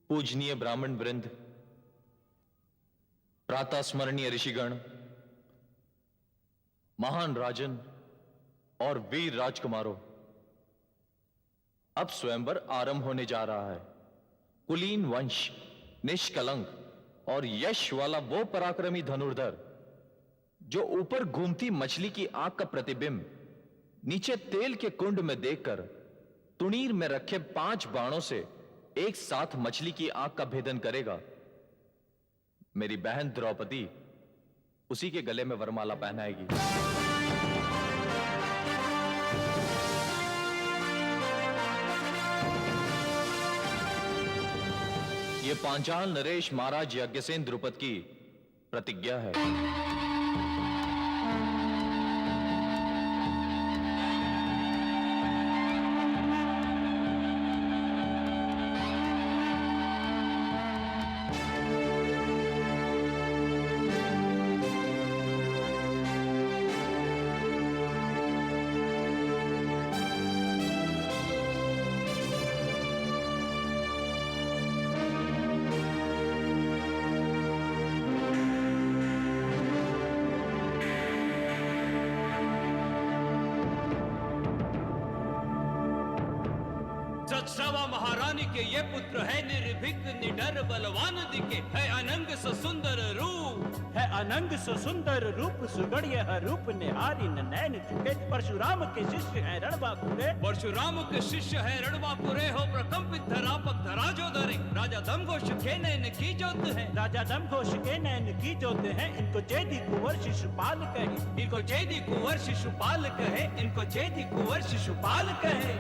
पूजनीय ब्राह्मण वृंद, प्रातः स्मरणीय ऋषिगण, महान राजन और वीर राजकुमारों, अब स्वयंवर आरंभ होने जा रहा है। कुलीन वंश, निष्कलंक और यश वाला वो पराक्रमी धनुर्धर जो ऊपर घूमती मछली की आंख का प्रतिबिंब नीचे तेल के कुंड में देखकर तुणीर में रखे 5 बाणों से एक साथ मछली की आंख का भेदन करेगा, मेरी बहन द्रौपदी उसी के गले में वरमाला पहनाएगी। यह पांचाल नरेश महाराज यज्ञसेन द्रुपद की प्रतिज्ञा है। महारानी के ये पुत्र है निर्भीक निडर बलवान दिखे, है अनंग सुंदर रूप, है अनंग सुंदर रूप, सुगढ़िय रूप निहारी नैन चुके। परशुराम के शिष्य है रणबांकुरे, परशुराम के शिष्य है रणबांकुरे, हो प्रकंपित धरापक धरा जो धरे। राजा दमघोष के नैन की जोत है, राजा दमघोष के नैन की जोत है। इनको चेदी कुंवर शिशुपाल कहे, इनको चेदी कुंवर शिशुपाल कहे, इनको चेदी कुंवर शिशुपाल कहे।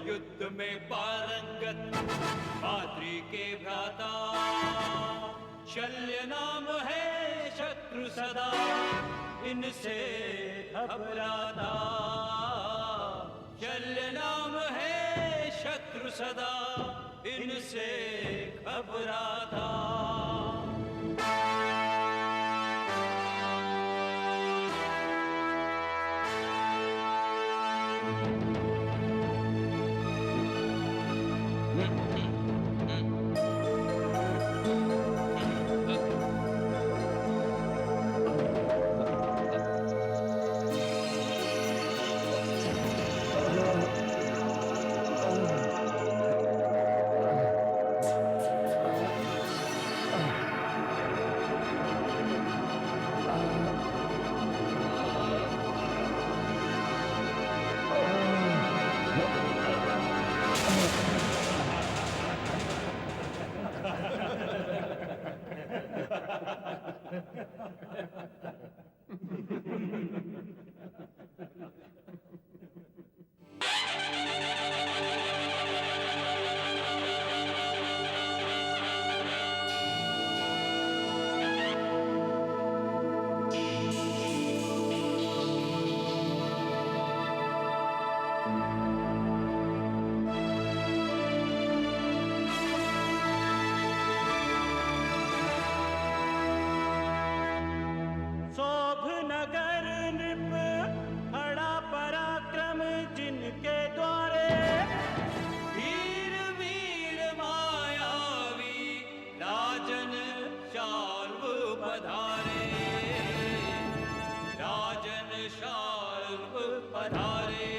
युद्ध में पारंगत माद्री के भ्राता, शल्य नाम है शत्रु सदा इनसे घबराता। शल्य नाम है शत्रु सदा इनसे घबराता। पधारे।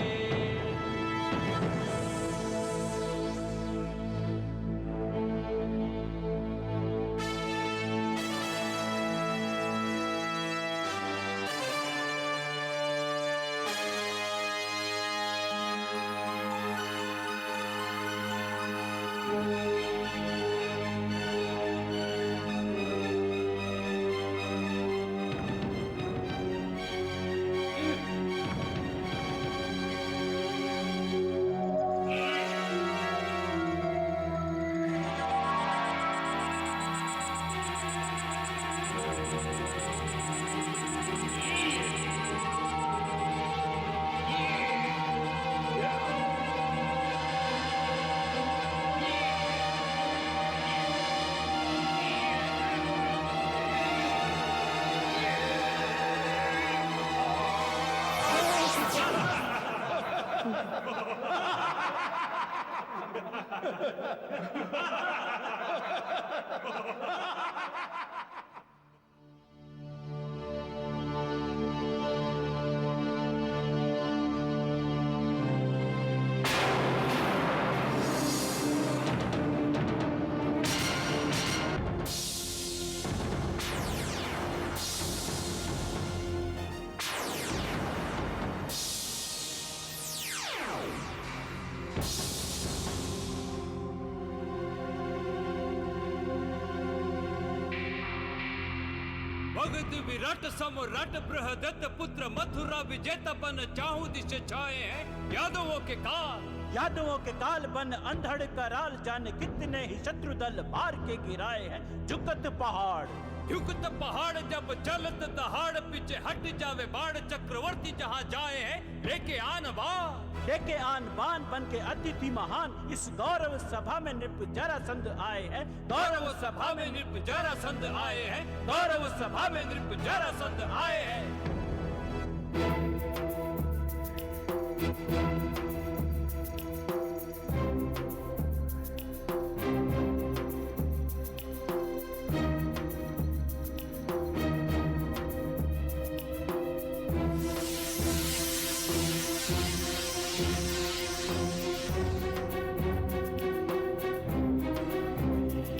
भगत विराट सम्राट बृहदत्त पुत्र मथुरा विजेता बन चाहूं दिश छाए हैं यादवों के काल। यादवों के काल बन अंधड़ कराल, जाने कितने ही शत्रु दल मार के गिराए हैं झुकत पहाड़। झुकत पहाड़ जब चलत दहाड़, पीछे हट जावे बाण, चक्रवर्ती जहां जाए हैं लेके आन बाण। लेके आन बान बन के अतिथि महान, इस गौरव सभा में नृप जरासंध आए हैं। गौरव सभा में नृप जरासंध आए हैं। गौरव सभा में नृप जरासंध आए हैं।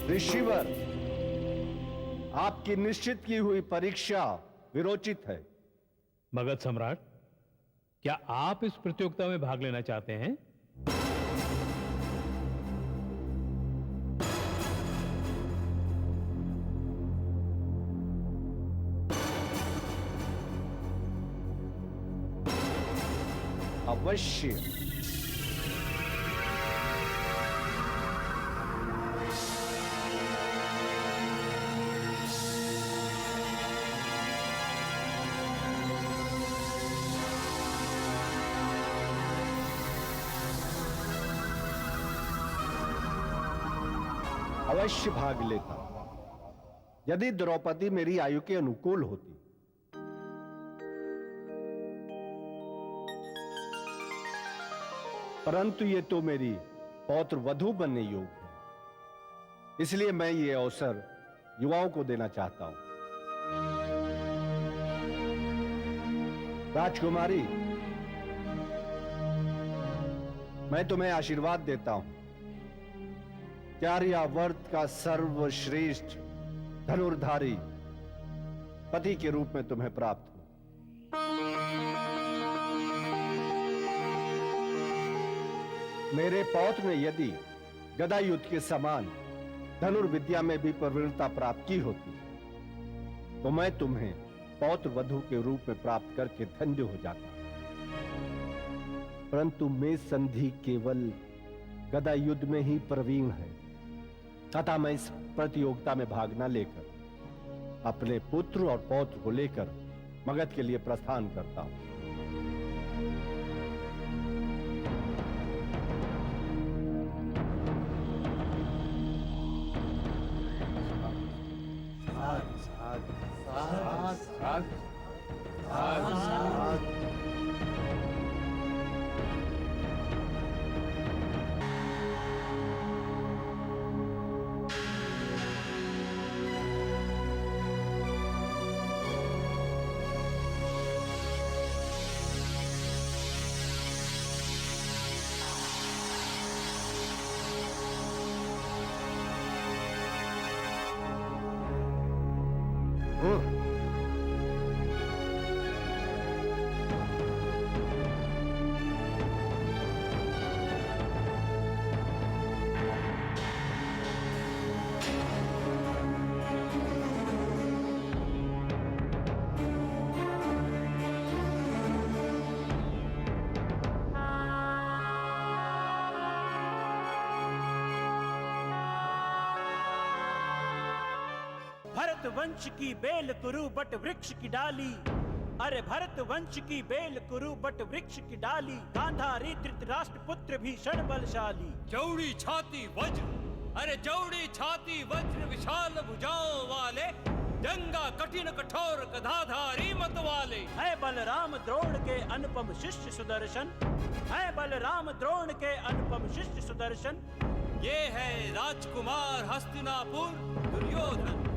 ऋषिवर, आपकी निश्चित की हुई परीक्षा विरोचित है। मगध सम्राट, क्या आप इस प्रतियोगिता में भाग लेना चाहते हैं? अवश्य। अवश्य भाग लेता, यदि द्रौपदी मेरी आयु के अनुकूल होती। परंतु ये तो मेरी पौत्र वधू बनने योग्य है, इसलिए मैं ये अवसर युवाओं को देना चाहता हूं। राजकुमारी, मैं तुम्हें आशीर्वाद देता हूं। आर्यावर्त का सर्वश्रेष्ठ धनुर्धारी पति के रूप में तुम्हें प्राप्त हो। मेरे पौत्र ने यदि गदा युद्ध के समान धनुर्विद्या में भी प्रवीणता प्राप्त की होती तो मैं तुम्हें पौत्र वधू के रूप में प्राप्त करके धन्य हो जाता। परंतु मैं संधि केवल गदा युद्ध में ही प्रवीण है, तथा मैं इस प्रतियोगिता में भाग न लेकर अपने पुत्र और पौत्र को लेकर मगध के लिए प्रस्थान करता हूं। भरत वंश की बेल कुरु बट वृक्ष की डाली, अरे भरत वंश की बेल कुरु बट वृक्ष की डाली, गांधारी धृतराष्ट्र पुत्र भीषण बलशाली। चौड़ी छाती वज्र, अरे चौड़ी छाती वज्र विशाल भुजाओं वाले, जंगा कठिन कठोर गदाधारी मत वाले। है बलराम द्रोण के अनुपम शिष्य सुदर्शन, है बलराम द्रोण के अनुपम शिष्य सुदर्शन। ये है राजकुमार हस्तिनापुर दुर्योधन,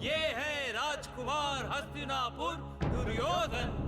ये है राजकुमार हस्तिनापुर दुर्योधन।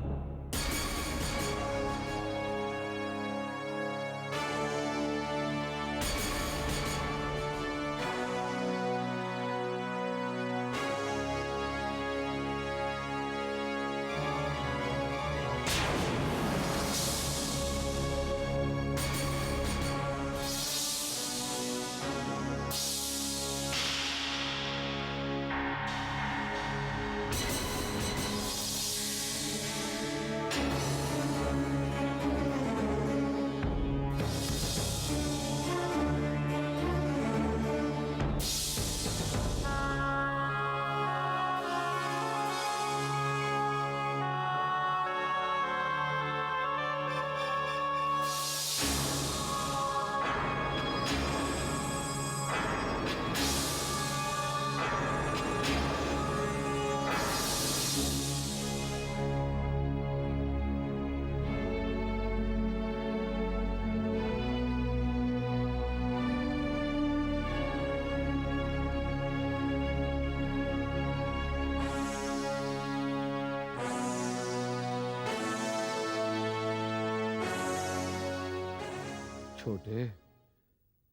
छोटे,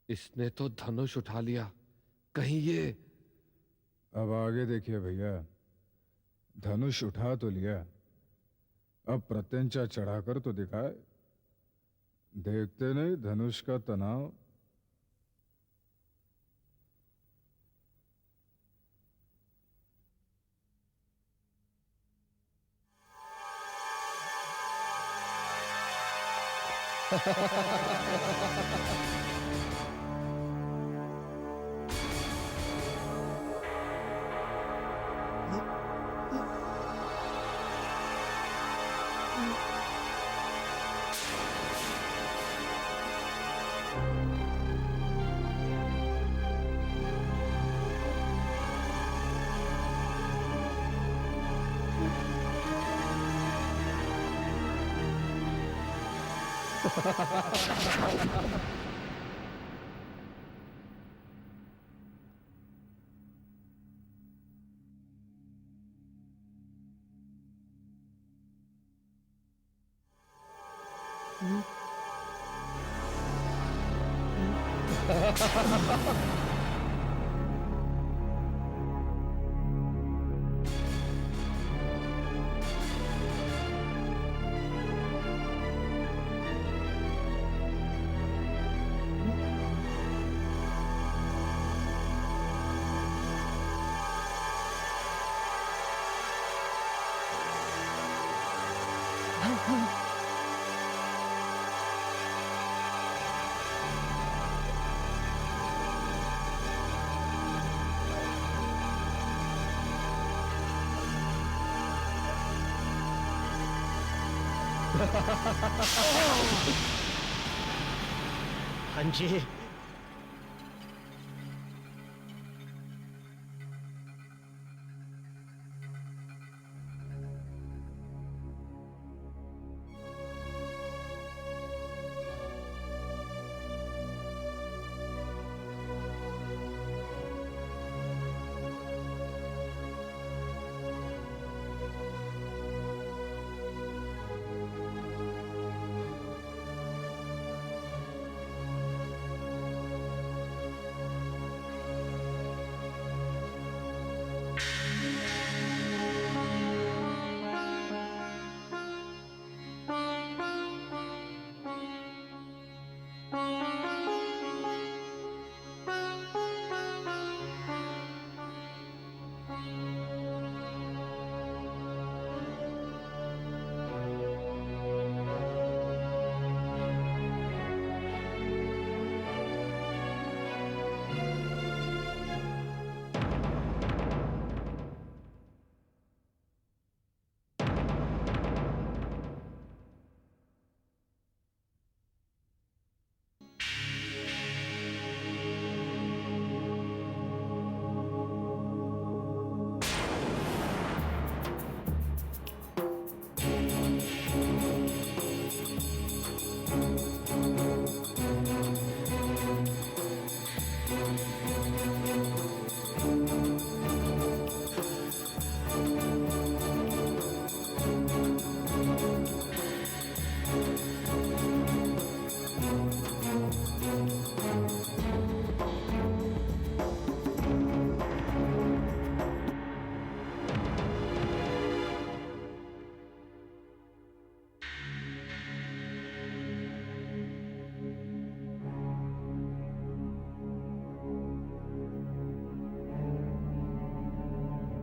इसने तो धनुष उठा लिया, कहीं ये। अब आगे देखिए भैया, धनुष उठा तो लिया, अब प्रत्यंचा चढ़ाकर तो दिखाए। देखते नहीं धनुष का तनाव। हाँ जी,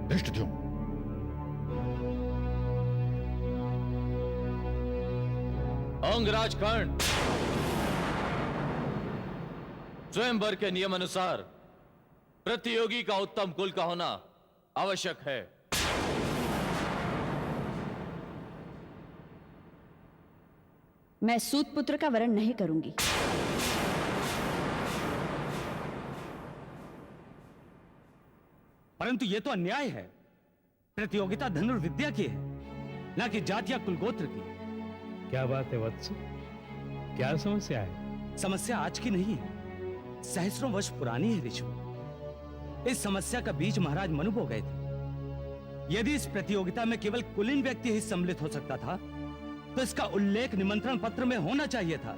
धृष्टद्युम्न, अंगराज कर्ण, स्वयंवर के नियम अनुसार प्रतियोगी का उत्तम कुल का होना आवश्यक है। मैं सूत पुत्र का वरण नहीं करूंगी। परंतु यह तो अन्याय है। प्रतियोगिता धनुर्विद्या की है, न कि जाति या कुलगोत्र की। क्या बात है वत्स, क्या समस्या है? समस्या आज की नहीं है, सहस्रों वर्ष पुरानी है ऋषि। इस समस्या का बीज महाराज मनु बो गए थे। यदि इस प्रतियोगिता में केवल कुलीन व्यक्ति ही सम्मिलित हो सकता था तो इसका उल्लेख निमंत्रण पत्र में होना चाहिए था,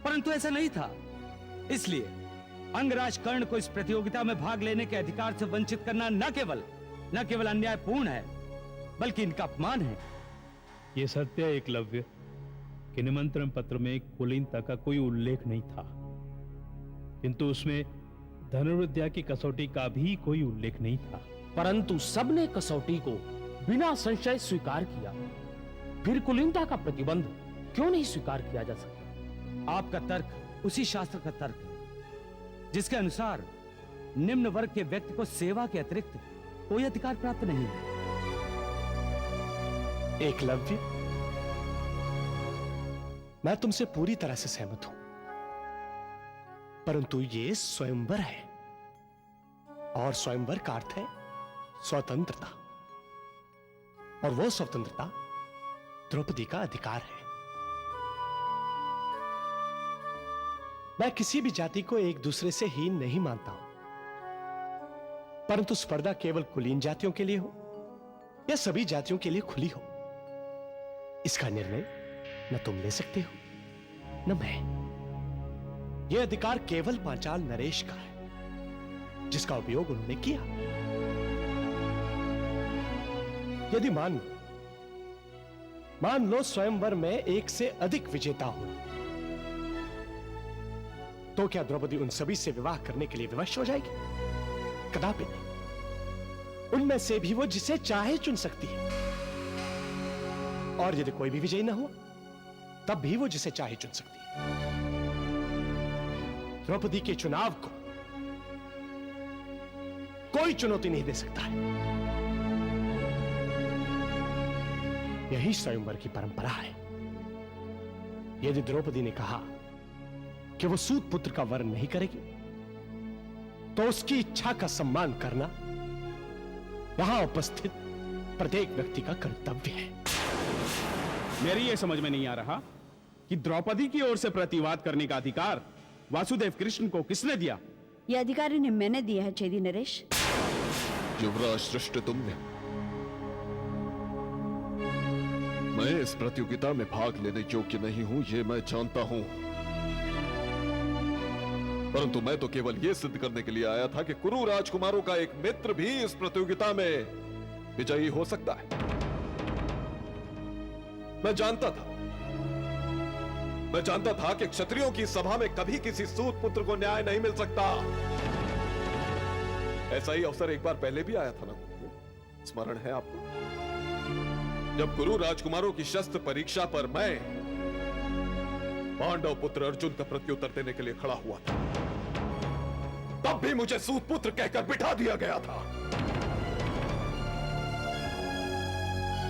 परंतु ऐसा नहीं था। इसलिए अंगराज कर्ण को इस प्रतियोगिता में भाग लेने के अधिकार से वंचित करना न केवल अन्यायपूर्ण है, बल्कि इनका अपमान है। यह सत्य है एकलव्य कि निमंत्रण पत्र में कुलीनता का कोई उल्लेख नहीं था, किंतु उसमें धनुर्विद्या की कसौटी का भी कोई उल्लेख नहीं था। परंतु सबने कसौटी को बिना संशय स्वीकार किया, फिर कुलीनता का प्रतिबंध क्यों नहीं स्वीकार किया जा सकता? आपका तर्क उसी शास्त्र का तर्क है जिसके अनुसार निम्न वर्ग के व्यक्ति को सेवा के अतिरिक्त कोई अधिकार प्राप्त नहीं है। एकलव्य, मैं तुमसे पूरी तरह से सहमत हूं, परंतु ये स्वयंवर है और स्वयंवर का अर्थ है स्वतंत्रता, और वो स्वतंत्रता द्रौपदी का अधिकार है। मैं किसी भी जाति को एक दूसरे से हीन नहीं मानता हूं, परंतु स्पर्धा केवल कुलीन जातियों के लिए हो या सभी जातियों के लिए खुली हो, इसका निर्णय न तुम ले सकते हो न मैं। यह अधिकार केवल पांचाल नरेश का है, जिसका उपयोग उन्होंने किया। यदि मान लो स्वयंवर में एक से अधिक विजेता हो, तो क्या द्रौपदी उन सभी से विवाह करने के लिए विवश हो जाएगी? कदापि नहीं। उनमें से भी वो जिसे चाहे चुन सकती है, और यदि कोई भी विजयी ना हो तब भी वो जिसे चाहे चुन सकती है। द्रौपदी के चुनाव को कोई चुनौती नहीं दे सकता है। यही स्वयंवर की परंपरा है। यदि द्रौपदी ने कहा कि वो सूत पुत्र का वर्ण नहीं करेगी, तो उसकी इच्छा का सम्मान करना वहां उपस्थित प्रत्येक व्यक्ति का कर्तव्य है। मेरी यह समझ में नहीं आ रहा कि द्रौपदी की ओर से प्रतिवाद करने का अधिकार वासुदेव कृष्ण को किसने दिया? यह अधिकार इन्हें मैंने दिया है चेदी नरेश। युवराज धृष्ट, तुमने। मैं इस प्रतियोगिता में भाग लेने योग्य नहीं हूं, यह मैं जानता हूं, परंतु मैं तो केवल यह सिद्ध करने के लिए आया था कि कुरु राजकुमारों का एक मित्र भी इस प्रतियोगिता में विजयी हो सकता है। मैं जानता था कि क्षत्रियों की सभा में कभी किसी सूत पुत्र को न्याय नहीं मिल सकता। ऐसा ही अवसर एक बार पहले भी आया था ना, स्मरण है आपको? जब कुरु राजकुमारों की शस्त्र परीक्षा पर मैं पांडव पुत्र अर्जुन का प्रत्युत्तर देने के लिए खड़ा हुआ था, तब भी मुझे सूत पुत्र कहकर बिठा दिया गया था।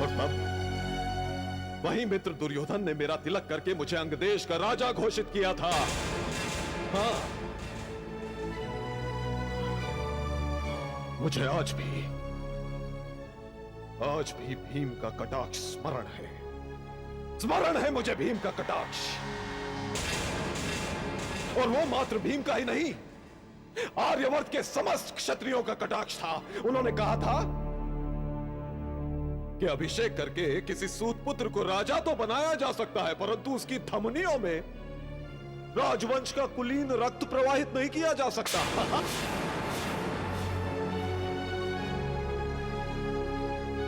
और तब वही मित्र दुर्योधन ने मेरा तिलक करके मुझे अंगदेश का राजा घोषित किया था। हाँ, मुझे आज भी भीम का कटाक्ष स्मरण है मुझे भीम का कटाक्ष। और वो मात्र भीम का ही नहीं, आर्यवर्त के समस्त क्षत्रियों का कटाक्ष था। उन्होंने कहा था कि अभिषेक करके किसी सूत पुत्र को राजा तो बनाया जा सकता है, परंतु उसकी धमनियों में राजवंश का कुलीन रक्त प्रवाहित नहीं किया जा सकता।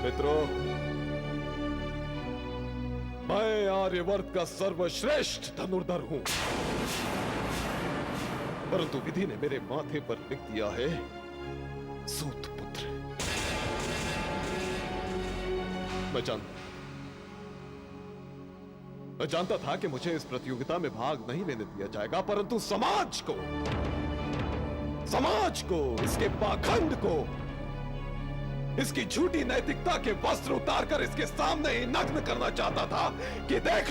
मित्रों, मैं आर्यवर्त का सर्वश्रेष्ठ धनुर्धर हूं, परंतु विधि ने मेरे माथे पर लिख दिया है सूत पुत्र। मैं जानता था कि मुझे इस प्रतियोगिता में भाग नहीं लेने दिया जाएगा, परंतु समाज को, इसके पाखंड को, इसकी झूठी नैतिकता के वस्त्र उतारकर इसके सामने ही नग्न करना चाहता था कि देख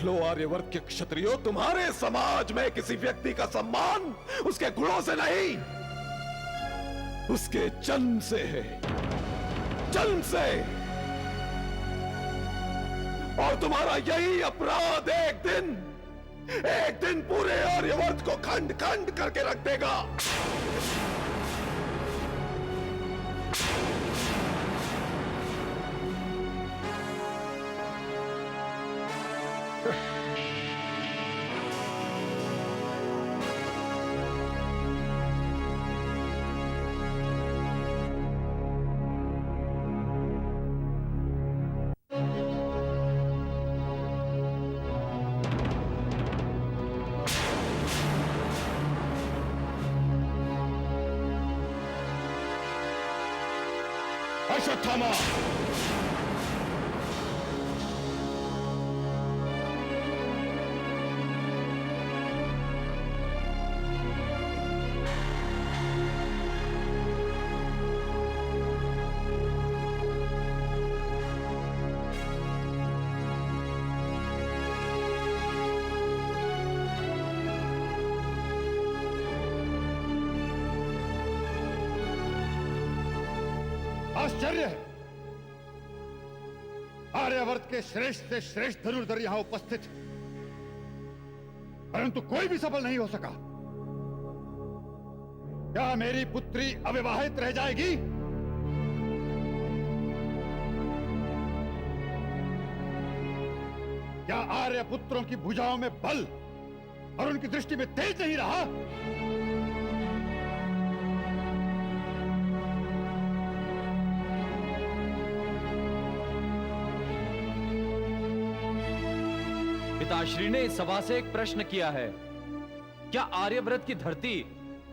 लो आर्यवर्त के क्षत्रियो, तुम्हारे समाज में किसी व्यक्ति का सम्मान उसके गुणों से नहीं, उसके जन्म से है, जन्म से। और तुम्हारा यही अपराध एक दिन पूरे आर्यवर्त को खंड खंड करके रख देगा। अश्वत्थामा, आश्चर्य है, आर्यावर्त के श्रेष्ठ से श्रेष्ठ धनुर्धर यहां उपस्थित, परंतु कोई भी सफल नहीं हो सका। क्या मेरी पुत्री अविवाहित रह जाएगी? क्या आर्य पुत्रों की भुजाओं में बल और उनकी दृष्टि में तेज नहीं रहा? पिताश्री ने इस सभा से एक प्रश्न किया है, क्या आर्यव्रत की धरती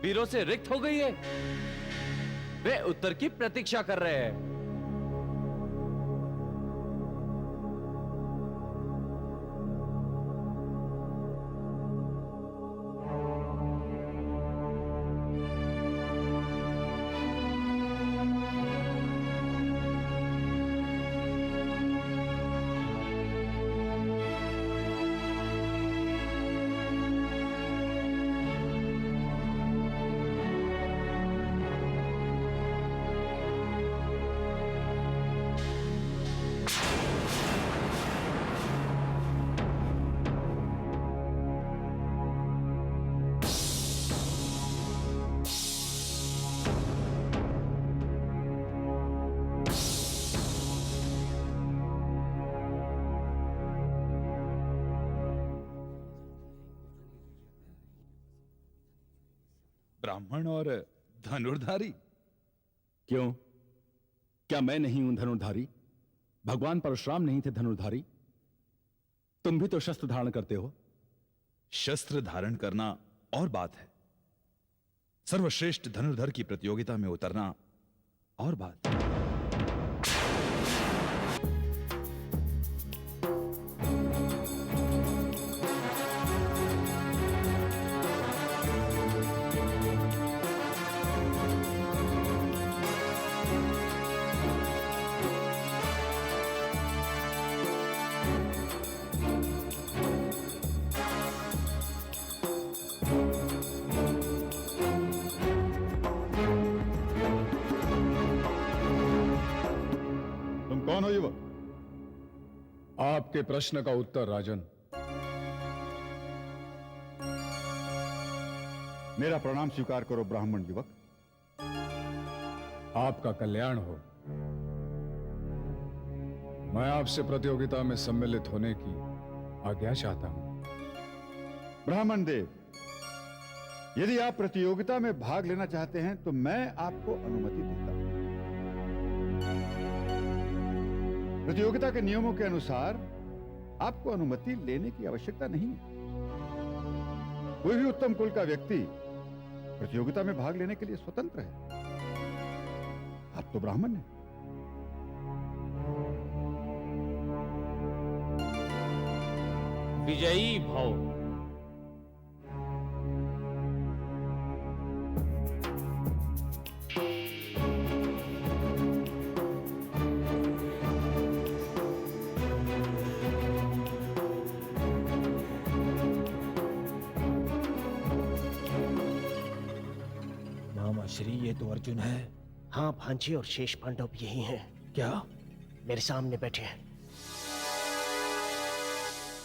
वीरों से रिक्त हो गई है? वे उत्तर की प्रतीक्षा कर रहे हैं। ब्राह्मण और धनुर्धारी? क्यों? क्या मैं नहीं हूं धनुर्धारी? भगवान परशुराम नहीं थे धनुर्धारी? तुम भी तो शस्त्र धारण करते हो। शस्त्र धारण करना और बात है, सर्वश्रेष्ठ धनुर्धर की प्रतियोगिता में उतरना और बात है। कौन हो युवक? आपके प्रश्न का उत्तर राजन। मेरा प्रणाम स्वीकार करो ब्राह्मण युवक। आपका कल्याण हो। मैं आपसे प्रतियोगिता में सम्मिलित होने की आज्ञा चाहता हूं। ब्राह्मण देव, यदि आप प्रतियोगिता में भाग लेना चाहते हैं तो मैं आपको अनुमति देता हूं। प्रतियोगिता के नियमों के अनुसार आपको अनुमति लेने की आवश्यकता नहीं है। कोई भी उत्तम कुल का व्यक्ति प्रतियोगिता में भाग लेने के लिए स्वतंत्र है। आप तो ब्राह्मण हैं, विजयी भव। मामा श्री, ये तो अर्जुन है। हाँ भांजे, और शेष पांडव भी यही हैं। क्या? मेरे सामने बैठे हैं।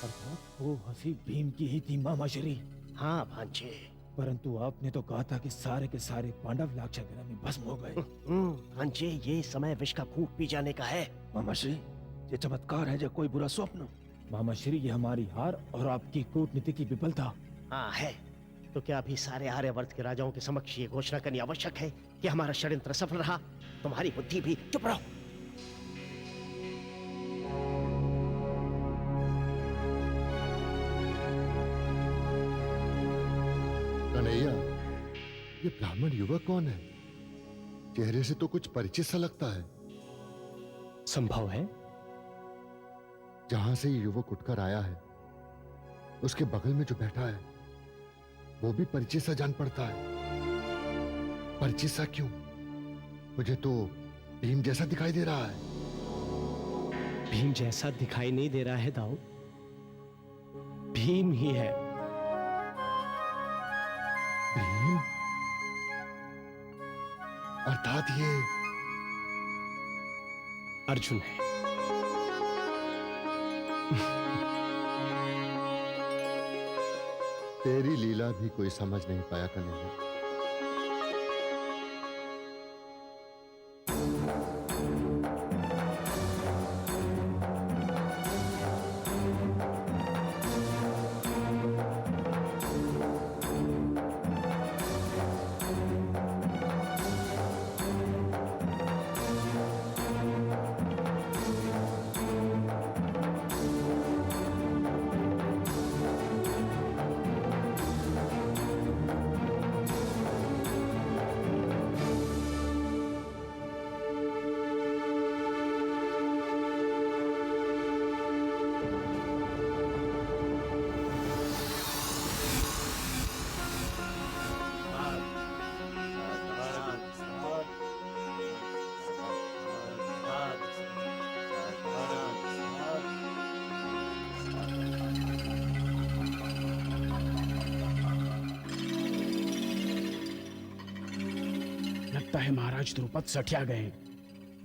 अर्थात वो हंसी भीम की ही थी मामा श्री। हाँ भांजे। परंतु आपने तो कहा था कि सारे के सारे पांडव लाक्षागृह में भस्म हो गए। भांजे, ये समय विष का घूंट पी जाने का है। मामा श्री, ये चमत्कार है या कोई बुरा स्वप्न? मामा श्री, ये हमारी हार और आपकी कूटनीति की विफलता। हाँ है। तो क्या अभी सारे आर्यवर्त के राजाओं के समक्ष ये घोषणा करनी आवश्यक है कि हमारा षड्यंत्र सफल रहा? तुम्हारी बुद्धि भी। चुप रहो। कन्हैया, ये ब्राह्मण युवक कौन है? चेहरे से तो कुछ परिचित सा लगता है। संभव है। जहां से ये युवक उठकर आया है, उसके बगल में जो बैठा है वो भी परिचित सा जान पड़ता है। परिचित सा क्यों? मुझे तो भीम जैसा दिखाई दे रहा है। भीम जैसा दिखाई नहीं दे रहा है दाऊ, भीम ही है। भीम? अर्थात ये अर्जुन है। तेरी लीला भी कोई समझ नहीं पाया कन्हैया। लगता है महाराज द्रुपद सठिया गए।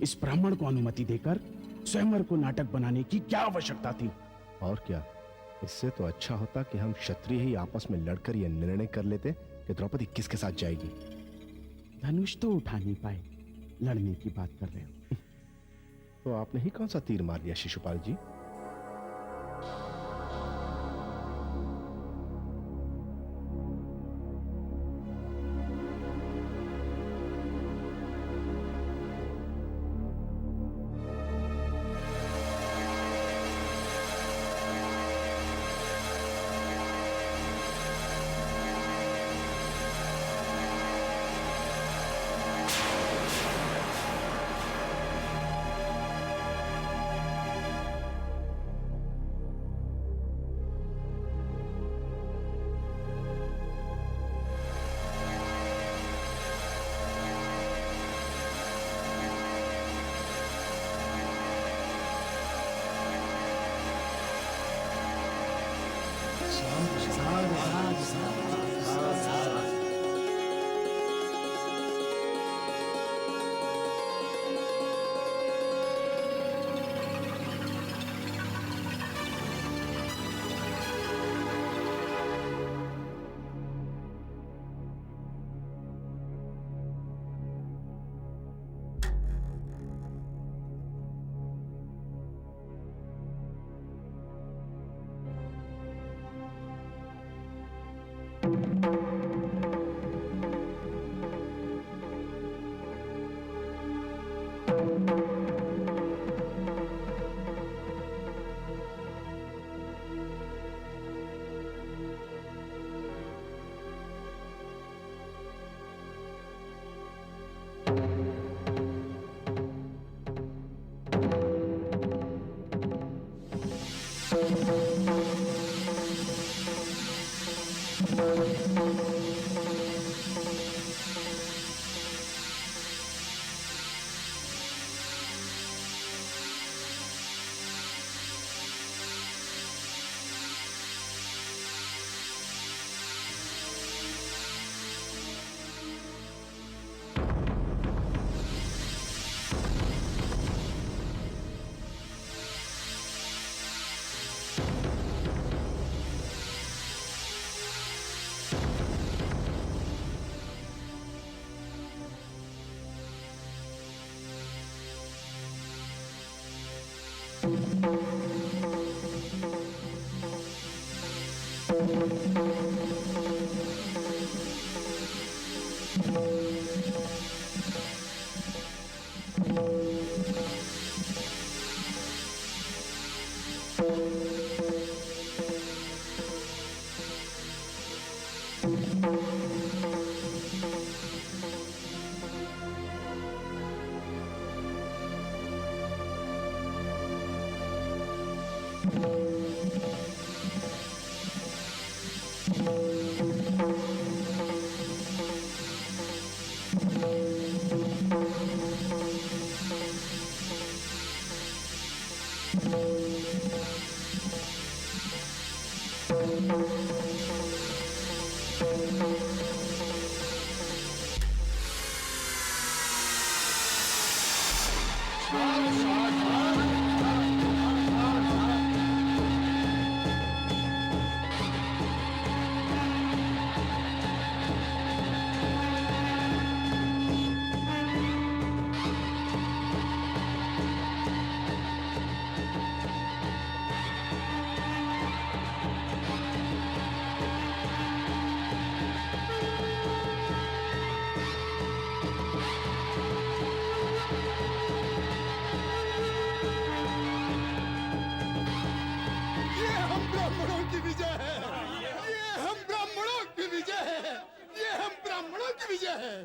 इस ब्राह्मण को अनुमति देकर स्वयंवर को नाटक बनाने की क्या आवश्यकता थी? और क्या, इससे तो अच्छा होता कि हम क्षत्रिय ही आपस में लड़कर यह निर्णय कर लेते कि द्रौपदी किसके साथ जाएगी। धनुष तो उठा नहीं पाए, लड़ने की बात कर रहे हो। तो आपने ही कौन सा तीर मार दिया शिशुपाल जी?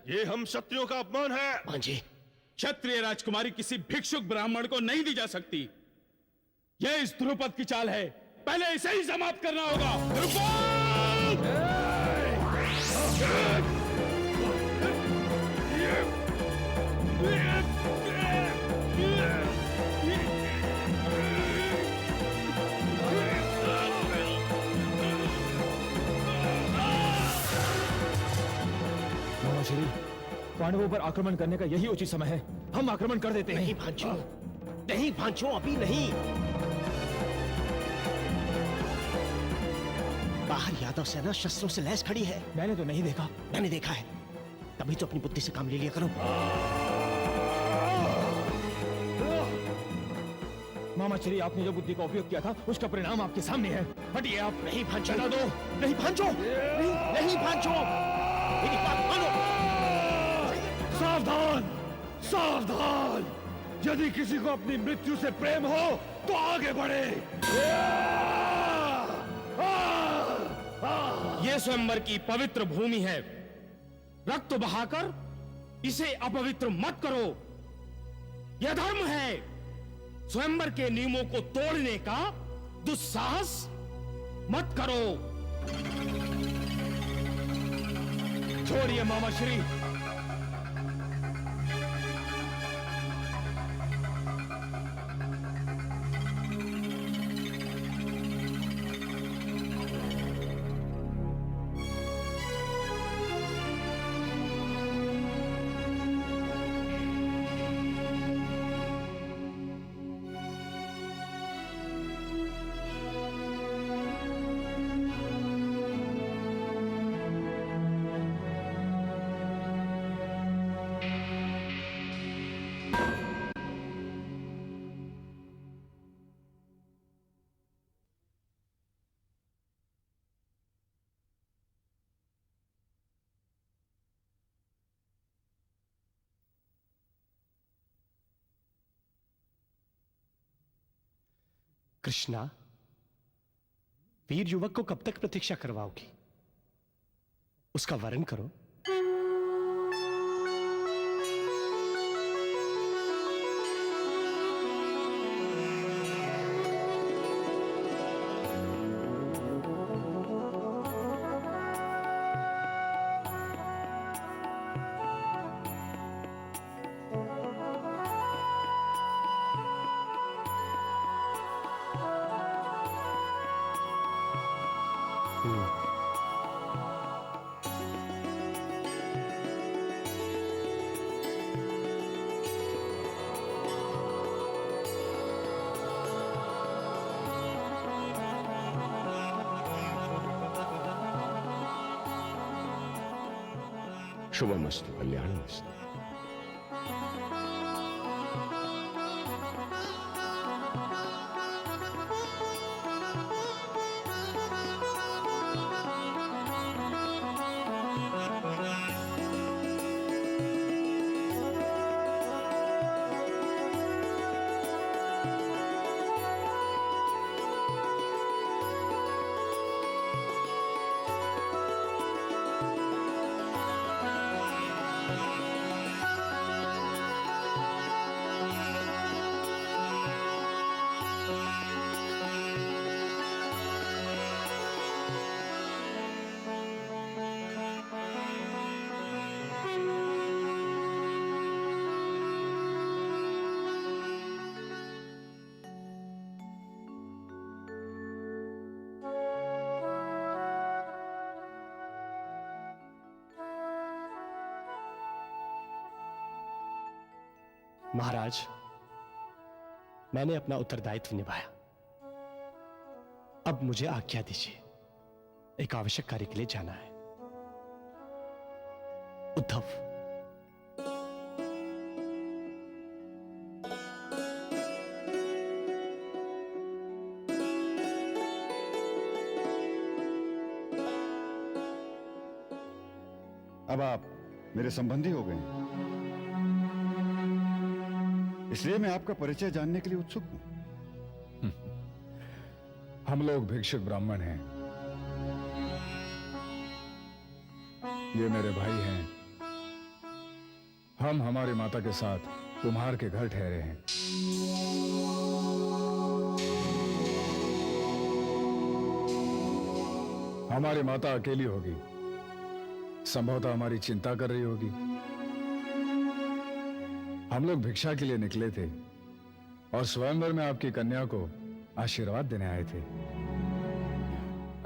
ये हम क्षत्रियों का अपमान है। हाँ जी। क्षत्रिय राजकुमारी किसी भिक्षुक ब्राह्मण को नहीं दी जा सकती। यह इस ध्रुपद की चाल है, पहले इसे ही समाप्त करना होगा। श्री पांडवों पर आक्रमण करने का यही उचित समय है। हम आक्रमण कर देते हैं। नहीं भांचो, नहीं भांचो, अभी नहीं। बाहर यादव सेना शस्त्रों से लैस खड़ी है। मैंने तो नहीं देखा। मैंने देखा है, तभी तो अपनी बुद्धि से काम ले लिया करो। मामा श्री, आपने जो बुद्धि का उपयोग किया था उसका परिणाम आपके सामने है। हटिए आप। नहीं भांचो, चला दो। नहीं भांचो, नहीं भांचो, मेरी बात मानो। सावधान, सावधान! यदि किसी को अपनी मृत्यु से प्रेम हो तो आगे बढ़े। ये स्वयंवर की पवित्र भूमि है, रक्त बहाकर इसे अपवित्र मत करो। यह धर्म है। स्वयंवर के नियमों को तोड़ने का दुस्साहस मत करो। छोड़िए मामा श्री। कृष्णा, वीर युवक को कब तक प्रतीक्षा करवाओगी? उसका वरण करो। शुभमस्तु, कल्याणमस्तु। महाराज, मैंने अपना उत्तरदायित्व निभाया। अब मुझे आज्ञा दीजिए, एक आवश्यक कार्य के लिए जाना है। उद्धव, अब आप मेरे संबंधी हो गए हैं, इसलिए मैं आपका परिचय जानने के लिए उत्सुक हूं। हम लोग भिक्षुक ब्राह्मण हैं। ये मेरे भाई हैं। हम हमारी माता के साथ कुम्हार के घर ठहरे हैं। हमारी माता अकेली होगी, संभवतः हमारी चिंता कर रही होगी। हम लोग भिक्षा के लिए निकले थे और स्वयंवर में आपकी कन्या को आशीर्वाद देने आए थे।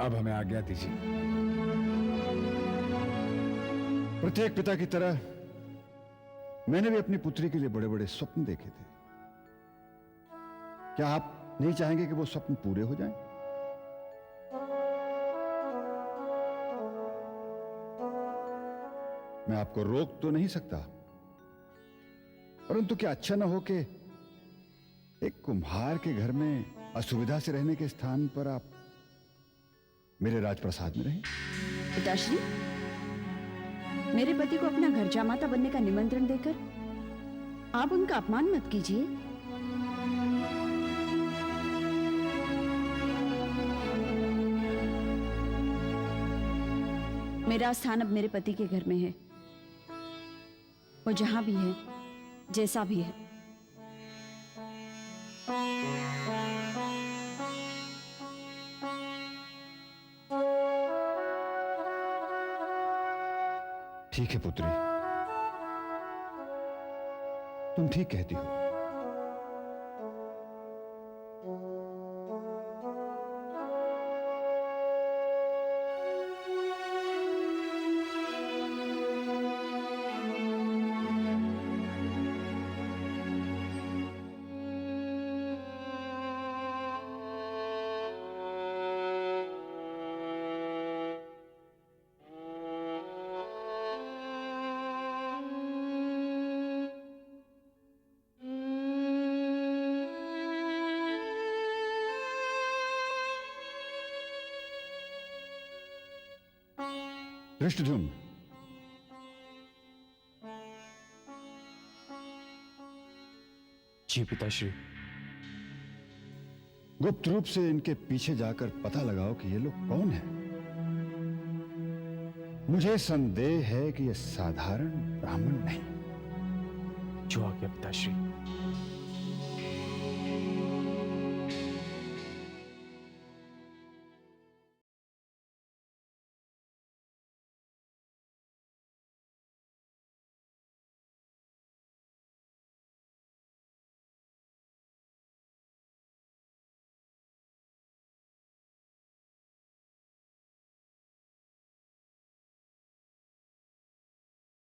अब हमें आज्ञा दीजिए। प्रत्येक पिता की तरह मैंने भी अपनी पुत्री के लिए बड़े बड़े स्वप्न देखे थे। क्या आप नहीं चाहेंगे कि वो स्वप्न पूरे हो जाएं? मैं आपको रोक तो नहीं सकता, परंतु क्या अच्छा ना हो कि एक कुम्हार के घर में असुविधा से रहने के स्थान पर आप मेरे राजप्रसाद में रहें? पिताश्री, मेरे पति को अपना घर जामाता बनने का निमंत्रण देकर आप उनका अपमान मत कीजिए। मेरा स्थान अब मेरे पति के घर में है। वो जहां भी है, जैसा भी है। ठीक है पुत्री, तुम ठीक कहती हो। धृष्टद्युम्न, जी पिताश्री। गुप्त रूप से इनके पीछे जाकर पता लगाओ कि ये लोग कौन हैं। मुझे संदेह है कि ये साधारण ब्राह्मण नहीं। जो आ गया पिताश्री।